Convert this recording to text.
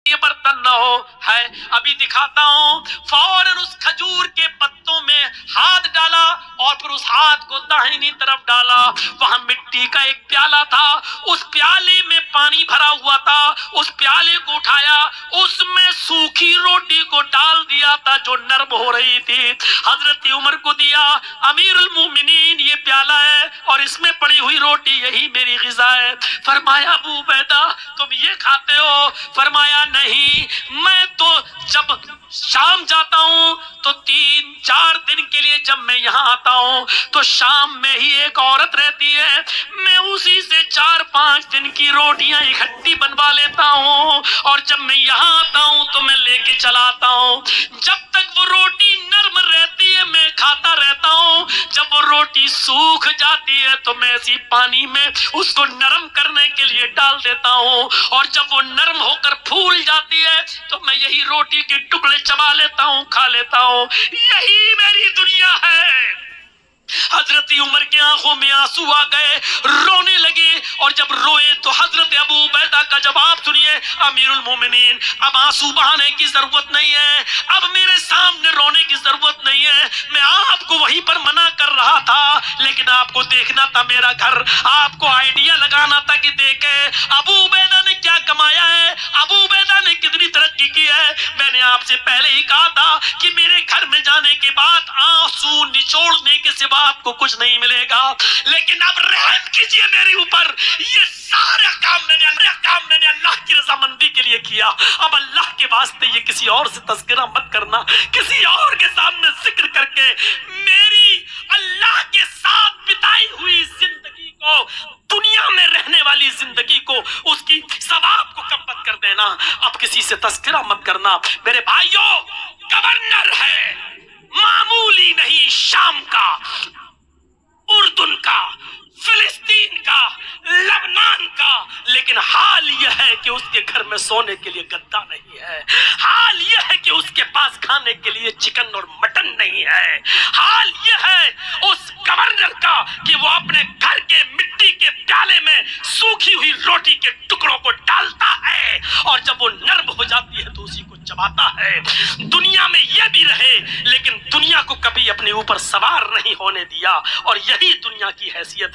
یہ برتن نہ ہو ہے ابھی دکھاتا ہوں. فوراً اس کھجور کے پتوں میں ہاتھ ڈالا اور پھر اس ہاتھ کو داہنی طرف ڈالا. وہاں مٹی کا ایک پیالہ تھا, اس پیالے میں پانی بھرا ہوا تھا. اس پیالے کو اٹھایا, اس میں سوکھی روٹی کو ڈال دیا تھا جو نرم ہو رہی تھی. حضرت عمر کو دیا, امیر المومنین یہ پیالہ ہے اور اس میں پڑی ہوئی روٹی یہی میری غذا ہے. فرمایا ابو عبیدہ تم یہ کھاتے ہو؟ فرمایا نہیں, میں تو جب شام جاتا ہوں تو 3-4 دن کے لیے جب میں یہاں آتا ہوں تو شام میں ہی ایک عورت رہتی ہے, میں اسی سے 4-5 دن کی روٹیاں اکٹھی بنوا لیتا ہوں اور جب میں یہاں آتا ہوں تو میں لے کے چلا آتا ہوں. جب تک وہ روٹی نرم رہتی ہے میں کھاتا رہتا ہوں, جب وہ روٹی سوکھ جاتی ہے تو میں اسی پانی میں اس کو نرم کرنے کے لیے ڈال دیتا ہوں اور جب وہ نرم ہو کر پھول جاتی ہے تو میں یہی روٹی کے ٹکڑے چبا لیتا ہوں, کھا لیتا ہوں. یہی میری دنیا ہے. حضرت عمر کے آنکھوں میں آنسو آ گئے, رونے لگے اور جب روئے تو حضرت ابو عبیدہ کا جواب سنیے, امیر المومنین اب آنسو بہانے کی ضرورت نہیں ہے, اب میرے سامنے رونے کی ضرورت نہیں ہے. میں آپ کو وہیں پر منع کر رہا تھا لیکن آپ کو دیکھنا تھا میرا گھر, آپ کو آئیڈیا لگانا تھا کہ دیکھے ابو عبیدہ نے کیا کمایا ہے, ابو عبیدہ نے کتنی ترقی کی ہے. میں نے آپ سے پہلے ہی کہا تھا کہ میرے گھر میں جانے کے بعد آنسو نچوڑنے کے سوا آپ کو کچھ نہیں ملے گا, لیکن اب رحم کیجئے میرے اوپر. یہ سارا کام میں نے اللہ کی رضامندی کے لیے کیا. اب اللہ کے واسطے یہ کسی اور سے تذکرہ مت کرنا, کسی اور کے سامنے ذکر کر کے میری اللہ کے ساتھ بتائی ہوئی زندگی کو, دنیا میں رہنے والی زندگی کو, اس کی ثواب کو کم مت کر دینا. اب کسی سے تذکرہ مت کرنا. میرے بھائیوں, گورنر ہے معمولی نہیں, شام کا, اردن کا, فلسطین کا, لبنان کا, لیکن حال یہ ہے کہ اس کے گھر میں سونے کے لیے گدا نہیں ہے. حال یہ ہے کہ اس کے پاس کھانے کے لیے چکن اور مٹن نہیں ہے. حال یہ ہے اس گورنر کا کہ وہ اپنے گھر کے مٹی کے پیالے میں سوکھی ہوئی روٹی کے ٹکڑوں کو ڈالتا ہے اور جب وہ نرم ہو جاتی ہے تو اسی کو چباتا ہے. دنیا میں یہ بھی رہے لیکن دنیا کو کبھی اپنے اوپر سوار نہیں ہونے دیا, اور یہی دنیا کی حیثیت ہے.